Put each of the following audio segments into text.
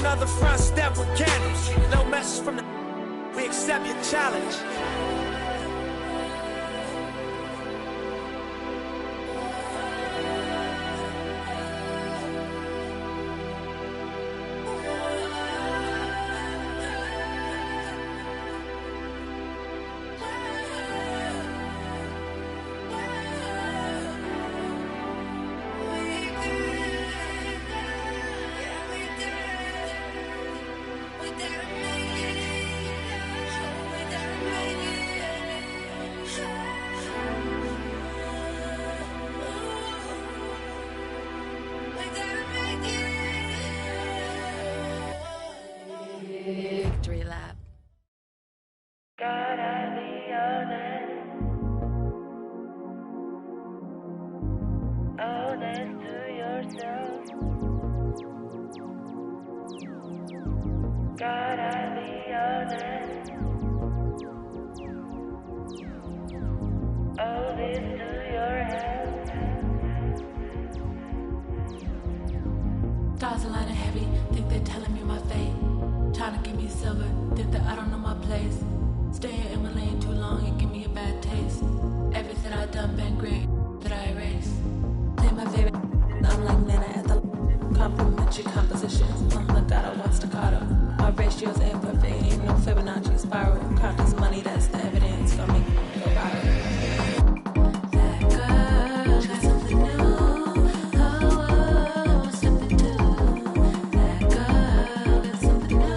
another front step with candles. No message from the. We accept your challenge. Victory lap. Gotta be honest. Honest to yourself. Gotta be honest. Owe this to your health. Stars aligning heavy, think they're telling me my fate. Trying to give me silver, think that I don't know my place. Staying in my lane too long and give me a bad taste. Everything I done been great, that I erase. Play my favorite, I'm like Nana at the complimentary compositions. Legato, one staccato. My ratio's imperfect, ain't no Fibonacci spiral. Count this money, that's the evidence for me. Go viral. That girl got something new. Oh, something new. That girl got something new.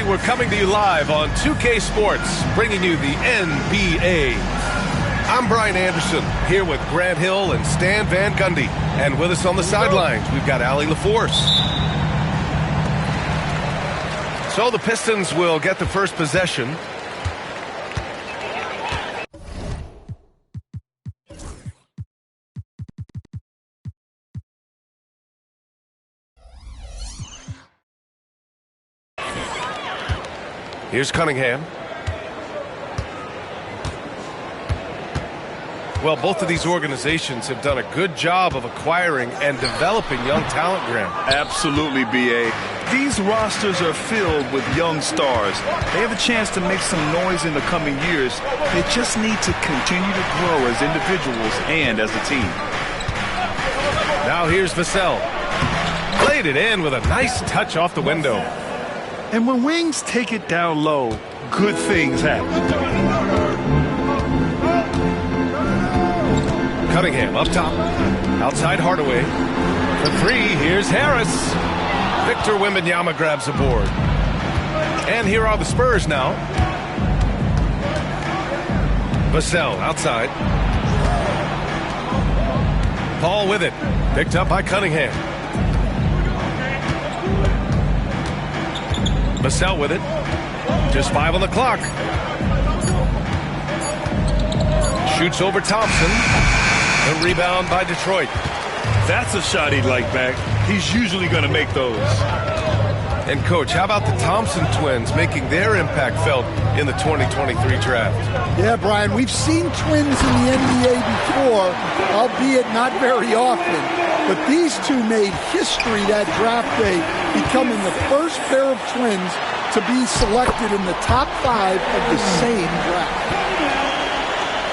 We're coming to you live on 2K Sports, bringing you the NBA. I'm Brian Anderson, here with Grant Hill and Stan Van Gundy. And with us on the sidelines, we've got Allie LaForce. So the Pistons will get the first possession. Here's Cunningham. Well, both of these organizations have done a good job of acquiring and developing young talent, Graham. Absolutely, B.A. These rosters are filled with young stars. They have a chance to make some noise in the coming years. They just need to continue to grow as individuals and as a team. Now here's Vassell. Played it in with a nice touch off the window. And when wings take it down low, good things happen. Cunningham up top. Outside Hardaway. For three, here's Harris. Victor Wembanyama grabs the board. And here are the Spurs now. Vassell outside. Paul with it. Picked up by Cunningham. Vassell with it. Just 5 on the clock. Shoots over Thompson. The rebound by Detroit. That's a shot he'd like back. He's usually going to make those. And, Coach, how about the Thompson twins making their impact felt in the 2023 draft? Yeah, Brian, we've seen twins in the NBA before, albeit not very often. But these two made history that draft day, becoming the first pair of twins to be selected in the top 5 of the same draft.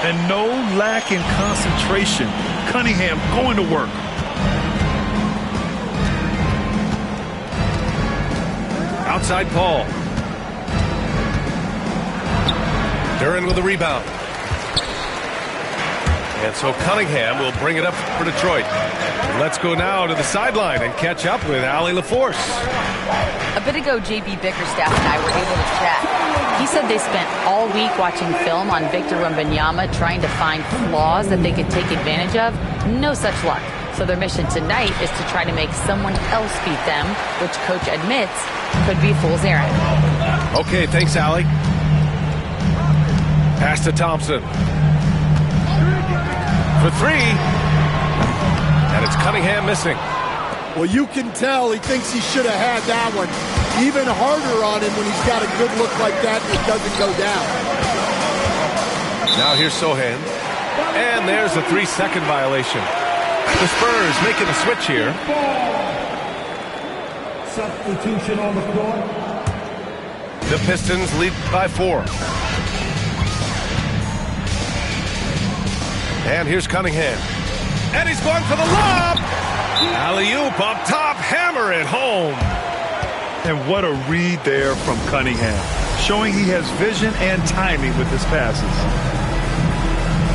And no lack in concentration. Cunningham going to work. Outside Paul. Duren with the rebound. And so Cunningham will bring it up for Detroit. Let's go now to the sideline and catch up with Allie LaForce. A bit ago, J.B. Bickerstaff and I were able to chat. He said they spent all week watching film on Victor Wembanyama, trying to find flaws that they could take advantage of. No such luck. So their mission tonight is to try to make someone else beat them, which Coach admits could be a fool's errand. Okay, thanks, Allie. Pass to Thompson. For 3. And it's Cunningham missing. Well, you can tell he thinks he should have had that one. Even harder on him when he's got a good look like that and it doesn't go down. Now here's Sohan. And there's a 3-second violation. The Spurs making a switch here. Substitution on the floor. The Pistons lead by 4. And here's Cunningham. And he's going for the lob. Alley-oop up top, hammer it home. And what a read there from Cunningham, showing he has vision and timing with his passes.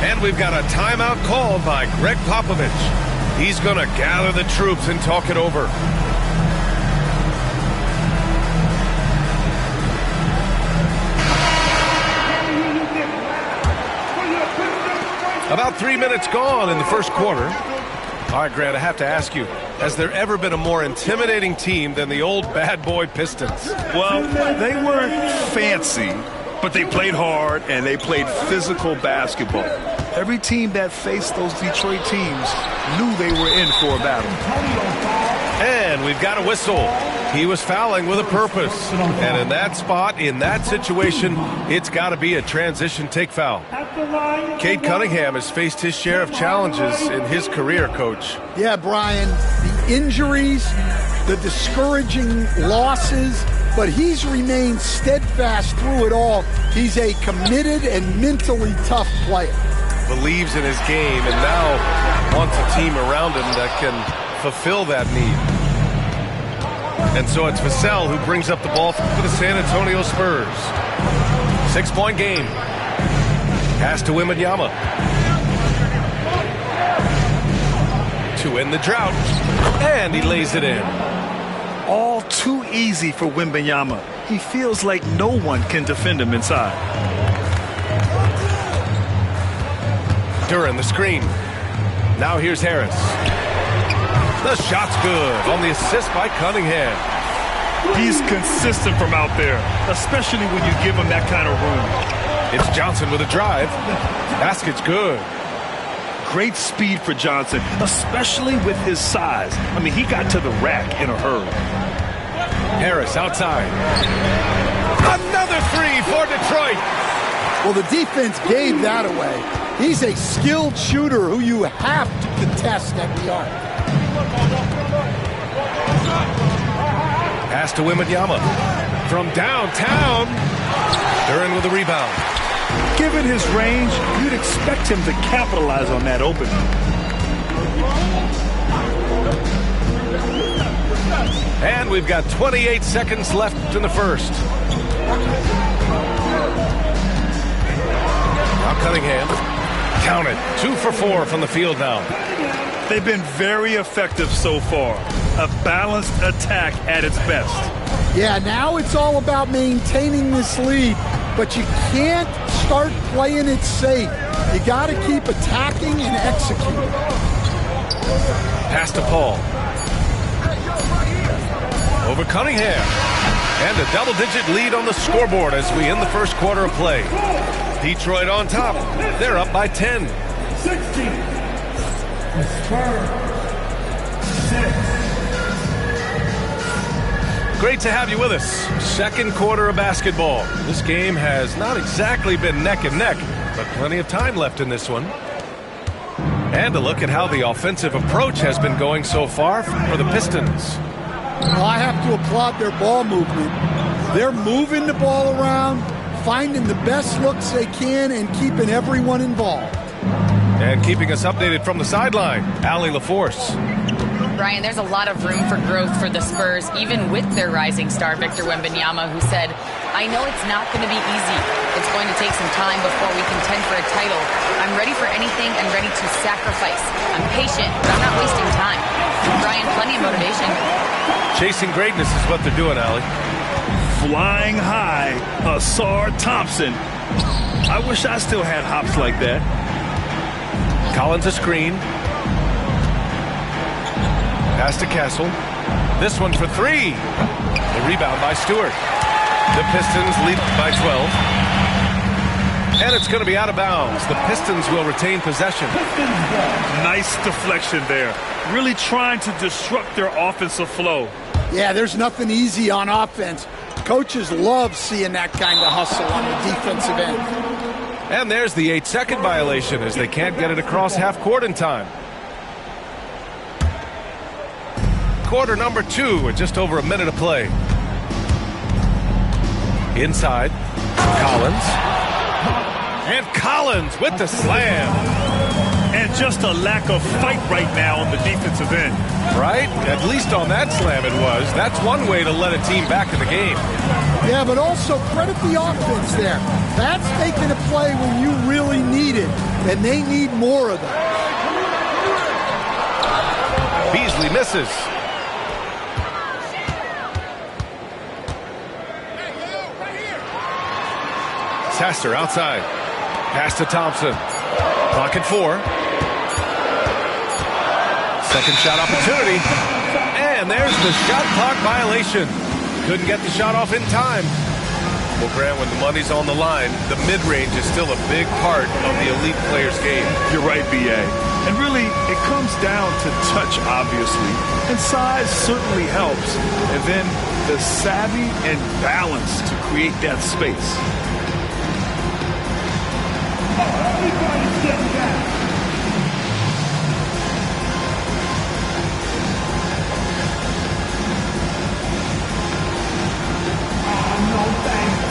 And we've got a timeout called by Greg Popovich. He's going to gather the troops and talk it over. About 3 minutes gone in the first quarter. All right, Grant, I have to ask you, has there ever been a more intimidating team than the old bad boy Pistons? Well, they weren't fancy, but they played hard and they played physical basketball. Every team that faced those Detroit teams knew they were in for a battle. And we've got a whistle. He was fouling with a purpose. And in that spot, in that situation, it's got to be a transition take foul. Cade Cunningham has faced his share of challenges in his career, Coach. Yeah, Brian, the injuries, the discouraging losses, but he's remained steadfast through it all. He's a committed and mentally tough player. Believes in his game and now wants a team around him that can fulfill that need. And so it's Vassell who brings up the ball for the San Antonio Spurs. 6-point game. Pass to Wembanyama. To end the drought. And he lays it in. All too easy for Wembanyama. He feels like no one can defend him inside. Duren the screen. Now here's Harris. The shot's good on the assist by Cunningham. He's consistent from out there, especially when you give him that kind of room. It's Johnson with a drive. Basket's good. Great speed for Johnson, especially with his size. I mean, he got to the rack in a hurry. Harris outside. Another 3 for Detroit. Well, the defense gave that away. He's a skilled shooter who you have to contest at the arc. Pass to Wembanyama. From downtown. Duren with the rebound. Given his range, you'd expect him to capitalize on that opening. And we've got 28 seconds left in the first. Now Cunningham. Count it. 2 for 4 from the field now. They've been very effective so far. A balanced attack at its best. Yeah, now it's all about maintaining this lead, but you can't start playing it safe. You got to keep attacking and executing. Pass to Paul. Over Cunningham. And a double-digit lead on the scoreboard as we end the first quarter of play. Detroit on top. They're up by 10. 60. Spurs. 6. Great to have you with us. Second quarter of basketball. This game has not exactly been neck and neck, but plenty of time left in this one. And a look at how the offensive approach has been going so far for the Pistons. Well, I have to applaud their ball movement. They're moving the ball around, finding the best looks they can, and keeping everyone involved. And keeping us updated from the sideline, Allie LaForce. Brian, there's a lot of room for growth for the Spurs, even with their rising star, Victor Wembanyama, who said, "I know it's not going to be easy. It's going to take some time before we contend for a title. I'm ready for anything and ready to sacrifice. I'm patient, but I'm not wasting time." Brian, plenty of motivation. Chasing greatness is what they're doing, Allie. Flying high, Ausar Thompson. I wish I still had hops like that. Collins a screen. Pass to Castle. This one for three. The rebound by Stewart. The Pistons lead by 12. And it's going to be out of bounds. The Pistons will retain possession. Nice deflection there. Really trying to disrupt their offensive flow. Yeah, there's nothing easy on offense. Coaches love seeing that kind of hustle on the defensive end. And there's the 8-second violation as they can't get it across half court in time. Quarter number 2 with just over a minute of play. Inside, Collins. And Collins with the slam. And just a lack of fight right now on the defensive end. Right? At least on that slam it was. That's one way to let a team back in the game. Yeah, but also credit the offense there. That's making a play when you really need it, and they need more of that. Beasley misses. Sasser outside. Pass to Thompson. Clock at 4. Second shot opportunity. And there's the shot clock violation. Couldn't get the shot off in time. Well, Grant, when the money's on the line, the mid-range is still a big part of the elite player's game. You're right, B.A. And really, it comes down to touch, obviously. And size certainly helps. And then the savvy and balance to create that space. Everybody step back. No thanks.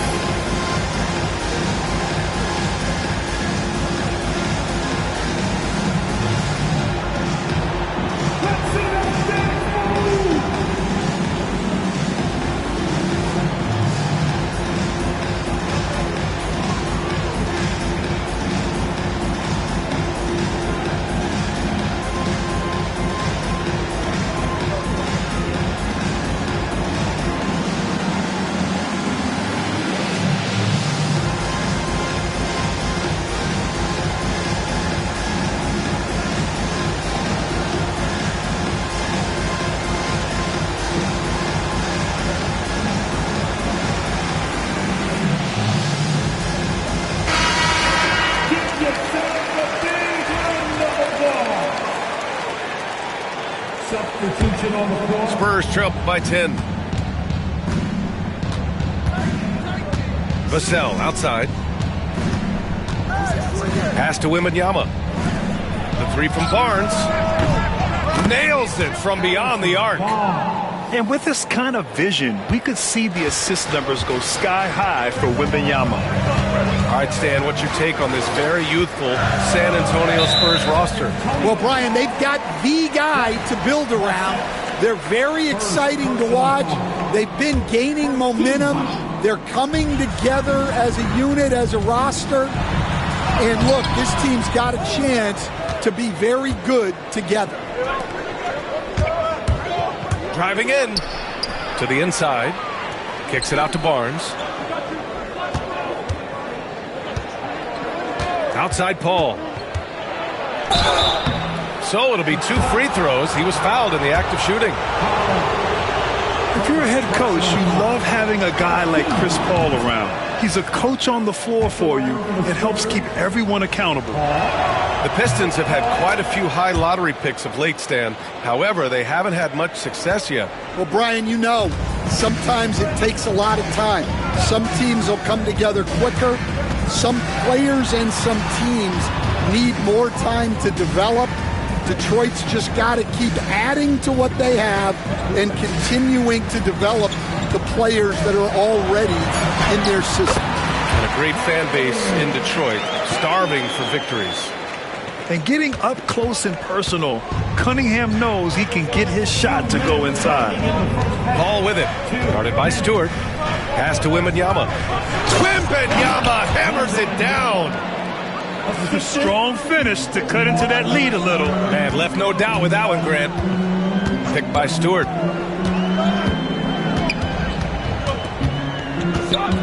Let's see that dance move. Substitution on the floor. Spurs trail by 10. Vassell outside. Pass to Wembanyama. The three from Barnes. Nails it from beyond the arc. And with this kind of vision, we could see the assist numbers go sky high for Wembanyama. All right, Stan, what's your take on this very youthful San Antonio Spurs roster? Well, Brian, they've got the guy to build around. They're very exciting to watch. They've been gaining momentum. They're coming together as a unit, as a roster. And look, this team's got a chance to be very good together. Driving in to the inside. Kicks it out to Barnes. Outside Paul. So it'll be 2 free throws. He was fouled in the act of shooting. If you're a head coach, you love having a guy like Chris Paul around. He's a coach on the floor for you. It helps keep everyone accountable. The Pistons have had quite a few high lottery picks of late, Stan. However, they haven't had much success yet. Well, Brian, you know, sometimes it takes a lot of time. Some teams will come together quicker. Some players and some teams need more time to develop. Detroit's just got to keep adding to what they have and continuing to develop the players that are already in their system. And a great fan base in Detroit, starving for victories. And getting up close and personal, Cunningham knows he can get his shot to go inside. Paul with it. Guarded by Stewart. Pass to Wembanyama. Wembanyama hammers it down. A strong finish to cut into that lead a little. And left no doubt with that one, Grant. Picked by Stewart.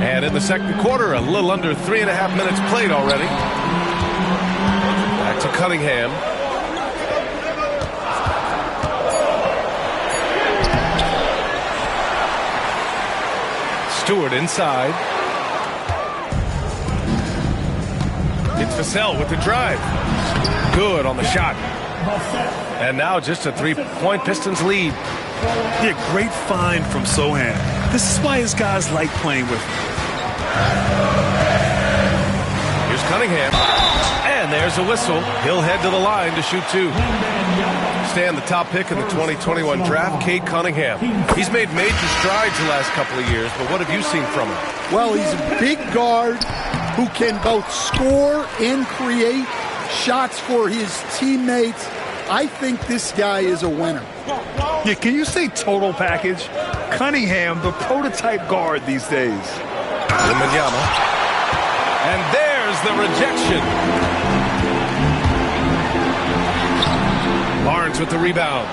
And in the second quarter, a little under 3.5 minutes played already. Back to Cunningham. Stewart inside. It's Vassell with the drive. Good on the shot. And now just a 3-point Pistons lead. Yeah, great find from Sohan. This is why his guys like playing with him. Here's Cunningham. And there's a whistle. He'll head to the line to shoot two. Stan, the top pick in the 2021 draft, Cade Cunningham. He's made major strides the last couple of years, but what have you seen from him? Well, he's a big guard who can both score and create shots for his teammates. I think this guy is a winner. Yeah, can you say total package? Cunningham, the prototype guard these days. Wembanyama. And there's the rejection. Barnes with the rebound.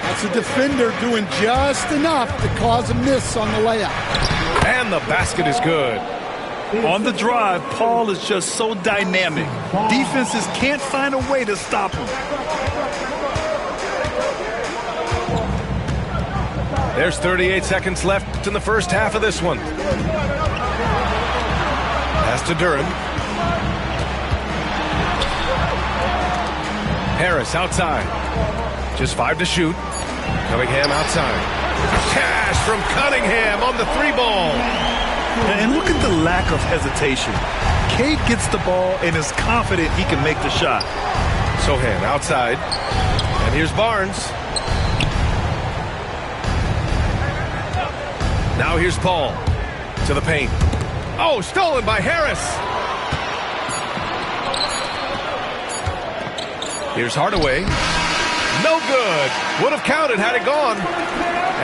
That's a defender doing just enough to cause a miss on the layup. And the basket is good. On the drive, Paul is just so dynamic. Defenses can't find a way to stop him. There's 38 seconds left in the first half of this one. Pass to Duren. Harris outside. Just 5 to shoot. Cunningham outside. Cash from Cunningham on the 3-ball. And look at the lack of hesitation. Cade gets the ball and is confident he can make the shot. Sohan outside. And here's Barnes. Now here's Paul to the paint. Oh, stolen by Harris. Here's Hardaway. No good. Would have counted had it gone.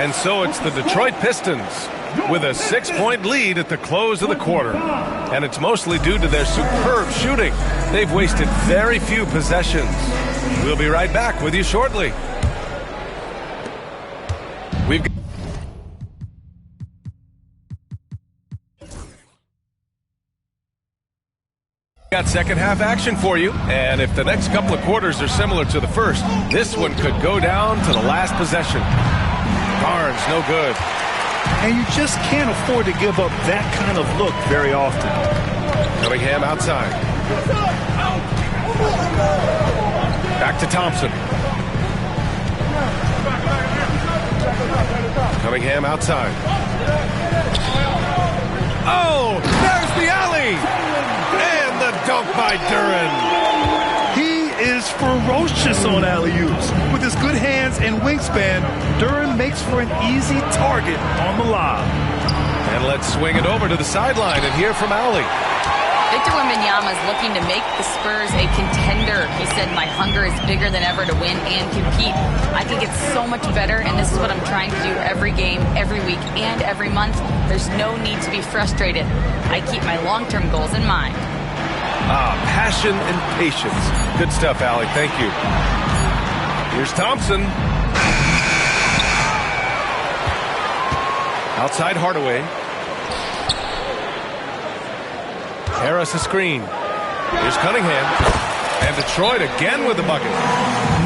And so it's the Detroit Pistons with a 6-point lead at the close of the quarter. And it's mostly due to their superb shooting. They've wasted very few possessions. We'll be right back with you shortly. We've got second half action for you, and if the next couple of quarters are similar to the first, this one could go down to the last possession. Barnes, no good. And you just can't afford to give up that kind of look very often. Cunningham outside. Back to Thompson. Cunningham outside. Oh, there's the alley! And the dunk by Duren. He is ferocious on alley-oops. With his good hands and wingspan, Duren makes for an easy target on the lob. And let's swing it over to the sideline and hear from Alley. Victor Wembanyama is looking to make the Spurs a contender. He said, my hunger is bigger than ever to win and compete. I think it's so much better, and this is what I'm trying to do every game, every week, and every month. There's no need to be frustrated. I keep my long-term goals in mind. Passion and patience. Good stuff, Allie. Thank you. Here's Thompson. Outside Hardaway. Harris a screen. Here's Cunningham. And Detroit again with the bucket.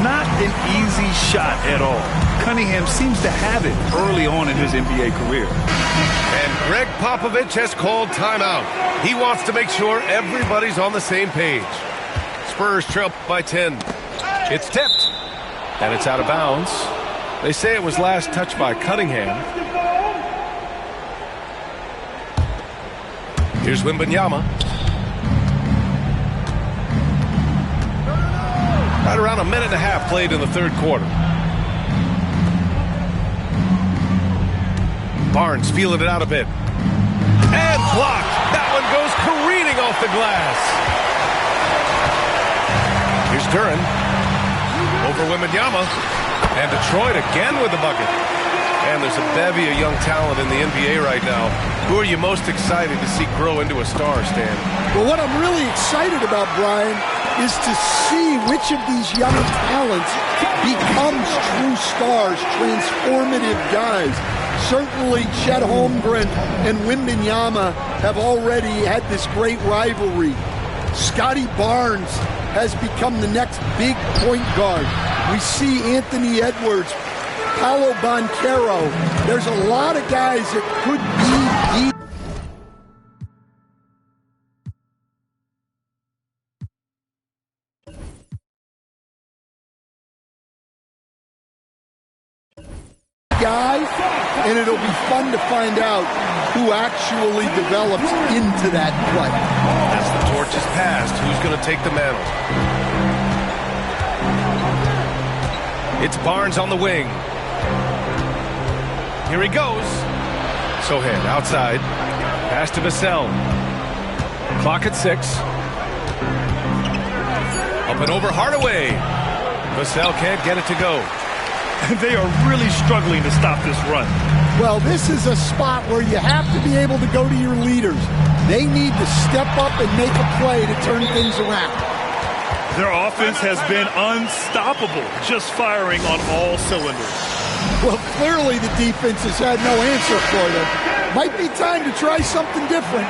Not an easy shot at all. Cunningham seems to have it early on in his NBA career. And Greg Popovich has called timeout. He wants to make sure everybody's on the same page. Spurs trail by 10. It's tipped. And it's out of bounds. They say it was last touched by Cunningham. Here's Wembanyama. Right around a minute and a half played in the third quarter. Barnes feeling it out a bit. And blocked. That one goes careening off the glass. Here's Duren. Over Wembanyama. And Detroit again with the bucket. And there's a bevy of young talent in the NBA right now. Who are you most excited to see grow into a star, Stan? Well, what I'm really excited about, Brian, is to see which of these young talents becomes true stars, transformative guys. Certainly, Chet Holmgren and Wembanyama have already had this great rivalry. Scotty Barnes has become the next big point guard. We see Anthony Edwards, Paolo Banchero. There's a lot of guys that could be deep. Guys, and it'll be fun to find out who actually develops into that play. As the torch is passed, who's going to take the mantle? It's Barnes on the wing. Here he goes. Sohan outside. Pass to Vassell. Clock at 6. Up and over Hardaway. Vassell can't get it to go. They are really struggling to stop this run. Well, this is a spot where you have to be able to go to your leaders. They need to step up and make a play to turn things around. Their offense has been unstoppable, just firing on all cylinders. Well, clearly the defense has had no answer for them. Might be time to try something different.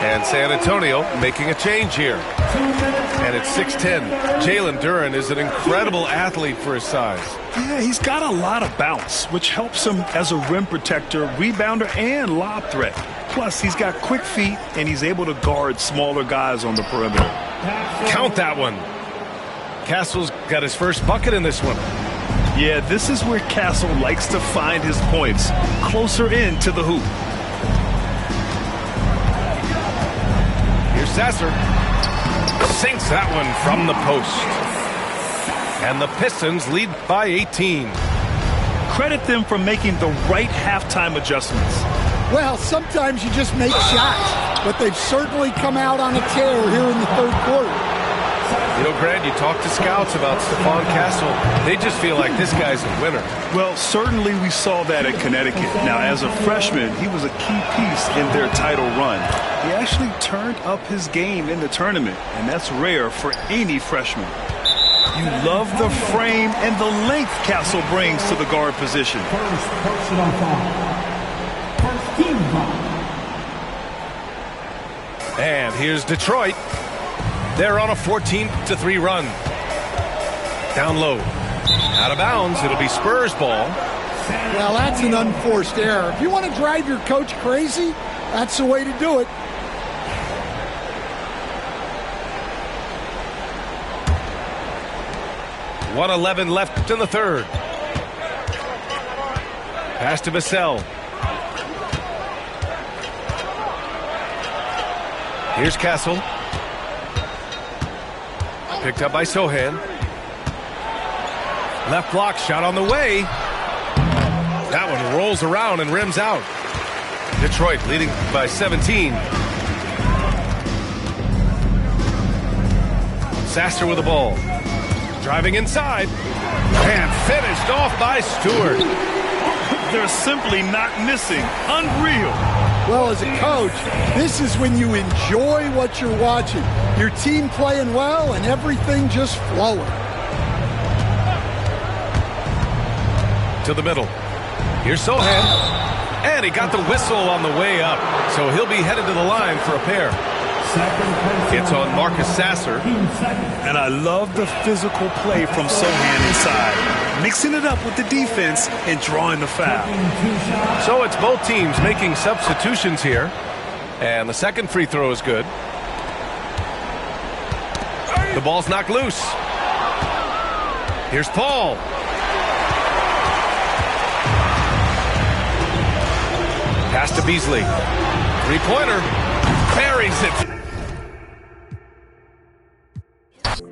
And San Antonio making a change here. And it's 6-10. Jalen Duren is an incredible athlete for his size. Yeah, he's got a lot of bounce, which helps him as a rim protector, rebounder, and lob threat. Plus, he's got quick feet, and he's able to guard smaller guys on the perimeter. Count that one. Castle's got his first bucket in this one. Yeah, this is where Castle likes to find his points, closer in to the hoop. Here's Sasser. Sinks that one from the post. And the Pistons lead by 18. Credit them for making the right halftime adjustments. Well, sometimes you just make shots, but they've certainly come out on a tear here in the third quarter. You know, Grant, you talk to scouts about Stephon Castle. They just feel like this guy's a winner. Well, certainly we saw that at Connecticut. Now, as a freshman, he was a key piece in their title run. He actually turned up his game in the tournament, and that's rare for any freshman. You love the frame and the length Castle brings to the guard position. First personal foul. First team foul. And here's Detroit. They're on a 14-3 run. Down low. Out of bounds. It'll be Spurs ball. Well, that's an unforced error. If you want to drive your coach crazy, that's the way to do it. .111 left in the third. Pass to Vassell. Here's Castle. Picked up by Sohan. Left block shot on the way. That one rolls around and rims out. Detroit leading by 17. Sasser with the ball. Driving inside. And finished off by Stewart. They're simply not missing. Unreal. Well, as a coach, this is when you enjoy what you're watching. Your team playing well and everything just flowing. To the middle. Here's Sohan. And he got the whistle on the way up. So he'll be headed to the line for a pair. It's on Marcus Sasser. And I love the physical play from Sochan inside, mixing it up with the defense and drawing the foul. So it's both teams making substitutions here. And the second free throw is good. The ball's knocked loose. Here's Paul. Pass to Beasley. Three-pointer. Buries it.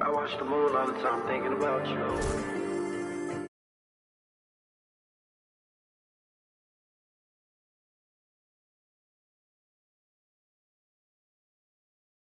I watch the moon all the time thinking about you.